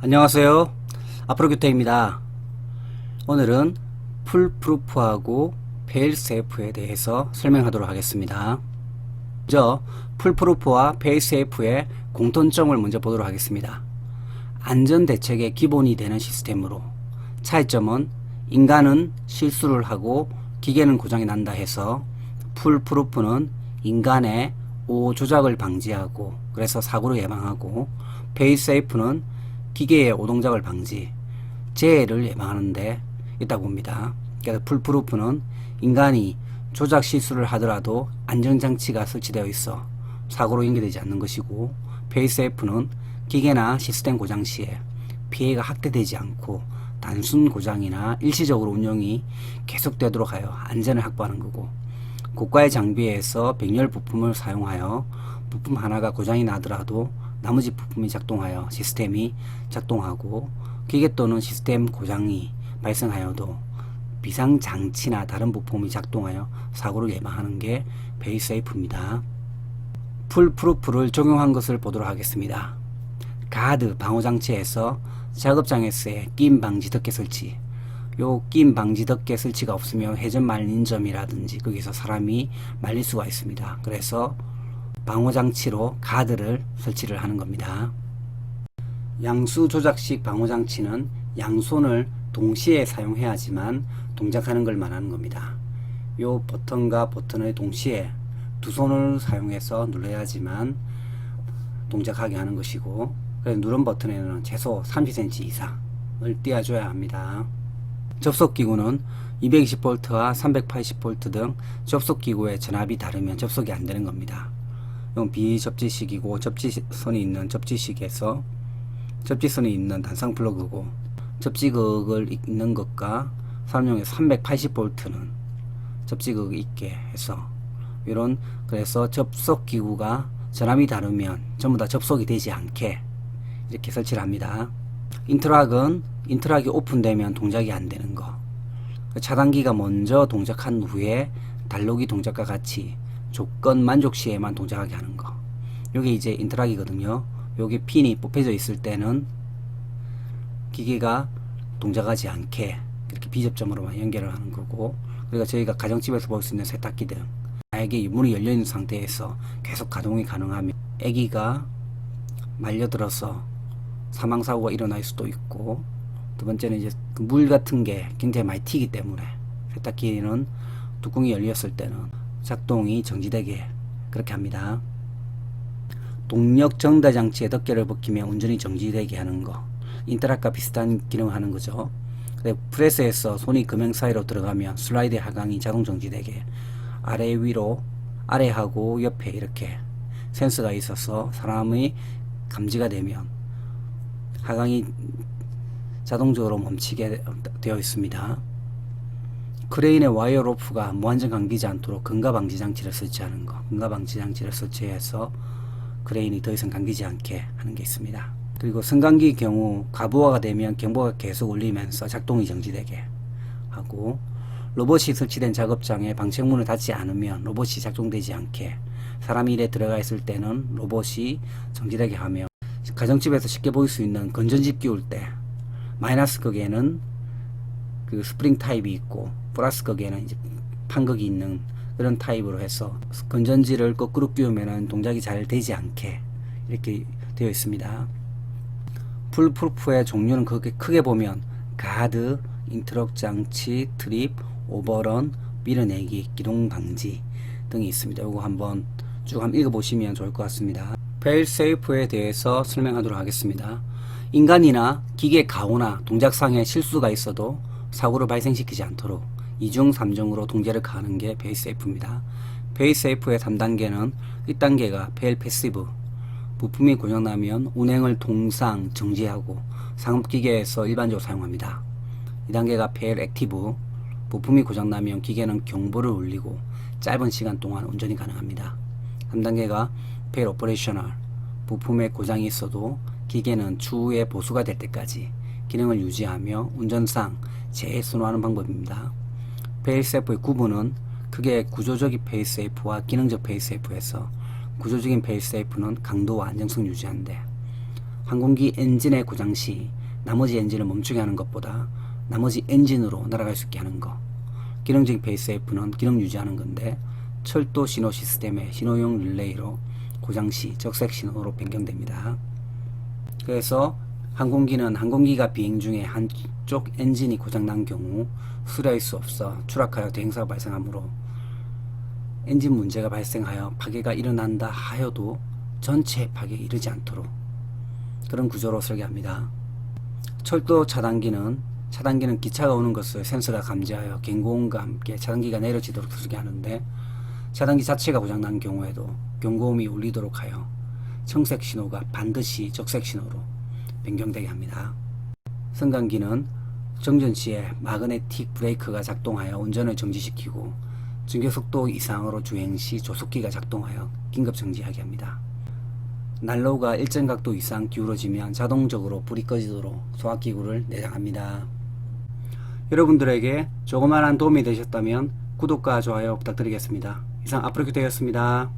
안녕하세요. 앞으로규태입니다. 오늘은 풀프루프하고 페일세이프에 대해서 설명하도록 하겠습니다. 먼저 풀프루프와 페일세이프의 공통점을 먼저 보도록 하겠습니다. 안전대책의 기본이 되는 시스템으로, 차이점은 인간은 실수를 하고 기계는 고장이 난다 해서 풀프루프는 인간의 오호 조작을 방지하고 그래서 사고를 예방하고, 페일세이프는 기계의 오동작을 방지, 재해를 예방하는 데 있다고 봅니다. 그래서 풀프루프는 인간이 조작 실수를 하더라도 안전장치가 설치되어 있어 사고로 연결되지 않는 것이고, 페일세이프는 기계나 시스템 고장 시에 피해가 확대되지 않고 단순 고장이나 일시적으로 운영이 계속되도록 하여 안전을 확보하는 거고, 고가의 장비에서 백열 부품을 사용하여 부품 하나가 고장이 나더라도 나머지 부품이 작동하여 시스템이 작동하고, 기계 또는 시스템 고장이 발생하여도 비상장치나 다른 부품이 작동하여 사고를 예방하는 게 페일세이프입니다. 풀프루프를 적용한 것을 보도록 하겠습니다. 가드 방호장치에서 작업장에서의 끼임 방지 덮개 설치, 요 끼임 방지 덮개 설치가 없으면 회전 말린 점이라든지 거기서 사람이 말릴 수가 있습니다. 그래서 방호장치로 가드를 설치를 하는 겁니다. 양수 조작식 방호장치는 양손을 동시에 사용해야지만 동작하는 걸 말하는 겁니다. 요 버튼과 버튼을 동시에 두 손을 사용해서 눌러야지만 동작하게 하는 것이고, 그래서 누른 버튼에는 최소 30cm 이상을 띄워줘야 합니다. 접속기구는 220V와 380V 등 접속기구의 전압이 다르면 접속이 안 되는 겁니다. 이건 비접지식이고, 접지선이 있는 접지식에서 접지선이 있는 단상 플러그고, 접지극을 있는 것과 사람용에서 380V는 접지극이 있게 해서 이런, 그래서 접속기구가 전압이 다르면 전부 다 접속이 되지 않게 이렇게 설치를 합니다. 인터락이 오픈되면 동작이 안 되는 거, 차단기가 먼저 동작한 후에 달로기 동작과 같이 조건 만족 시에만 동작하게 하는 거, 요게 이제 인터락이거든요. 요게 핀이 뽑혀져 있을 때는 기계가 동작하지 않게 이렇게 비접점으로만 연결을 하는 거고, 그리고 저희가 가정집에서 볼 수 있는 세탁기 등 만약에 문이 열려 있는 상태에서 계속 가동이 가능하면 아기가 말려들어서 사망사고가 일어날 수도 있고, 두 번째는 이제 물 같은 게 굉장히 많이 튀기 때문에 세탁기는 뚜껑이 열렸을 때는 작동이 정지되게 그렇게 합니다. 동력 정대 장치의 덮개를 벗기면 운전이 정지되게 하는 거, 인터락과 비슷한 기능을 하는 거죠. 프레스에서 손이 금형 사이로 들어가면 슬라이드 하강이 자동 정지되게, 아래 위로 아래하고 옆에 이렇게 센서가 있어서 사람의 감지가 되면 하강이 자동적으로 멈추게 되어 있습니다. 크레인의 와이어 로프가 무한정 감기지 않도록 근가 방지 장치를 설치하는 거, 근가 방지 장치를 설치해서 크레인이 더 이상 감기지 않게 하는 게 있습니다. 그리고 승강기 경우 가부화가 되면 경보가 계속 울리면서 작동이 정지되게 하고, 로봇이 설치된 작업장에 방책문을 닫지 않으면 로봇이 작동되지 않게, 사람이 일에 들어가 있을 때는 로봇이 정지되게 하며, 가정집에서 쉽게 보일 수 있는 건전지 끼울 때 마이너스 극에는 그 스프링 타입이 있고 플러스 극에는 이제 판극이 있는 그런 타입으로 해서 건전지를 거꾸로 끼우면 동작이 잘 되지 않게 이렇게 되어 있습니다. 풀프루프의 종류는 그렇게 크게 보면 가드, 인터럭 장치, 트립, 오버런, 밀어내기, 기동 방지 등이 있습니다. 이거 한번 쭉 한번 읽어보시면 좋을 것 같습니다. 페일세이프에 대해서 설명하도록 하겠습니다. 인간이나 기계 가호나 동작상의 실수가 있어도 사고를 발생시키지 않도록 2중 3중으로 동제를 가하는 게 페일세이프입니다. 페일세이프의 3단계는 1단계가 페일 패시브, 부품이 고장나면 운행을 동상 정지하고 상업기계에서 일반적으로 사용합니다. 2단계가 페일 액티브, 부품이 고장나면 기계는 경보를 울리고 짧은 시간 동안 운전이 가능합니다. 3단계가 페일 오퍼레이셔널, 부품에 고장이 있어도 기계는 추후에 보수가 될 때까지 기능을 유지하며 운전상 재선호하는 방법입니다. 페일세이프의 구분은 크게 구조적인 페일세이프와 기능적 페일세이프에서, 구조적인 페일세이프는 강도와 안정성 유지하는데, 항공기 엔진의 고장 시 나머지 엔진을 멈추게 하는 것보다 나머지 엔진으로 날아갈 수 있게 하는 거. 기능적인 페이스F는 기능 유지하는 건데 철도 신호 시스템의 신호용 릴레이로 고장 시 적색 신호로 변경됩니다. 그래서 항공기는 항공기가 비행 중에 한쪽 엔진이 고장난 경우 수리할 수 없어 추락하여 대행사가 발생하므로 엔진 문제가 발생하여 파괴가 일어난다 하여도 전체 파괴에 이르지 않도록 그런 구조로 설계합니다. 철도 차단기는 기차가 오는 것을 센서가 감지하여 경고음과 함께 차단기가 내려지도록 설계하는데 차단기 자체가 고장난 경우에도 경고음이 울리도록 하여 청색 신호가 반드시 적색 신호로 변경되게 합니다. 승강기는 정전 시에 마그네틱 브레이크가 작동하여 운전을 정지시키고 정규속도 이상으로 주행 시 조속기가 작동하여 긴급 정지하게 합니다. 난로가 일정 각도 이상 기울어지면 자동적으로 불이 꺼지도록 소화기구를 내장합니다. 여러분들에게 조그마한 도움이 되셨다면 구독과 좋아요 부탁드리겠습니다. 이상 아프리큐터였습니다.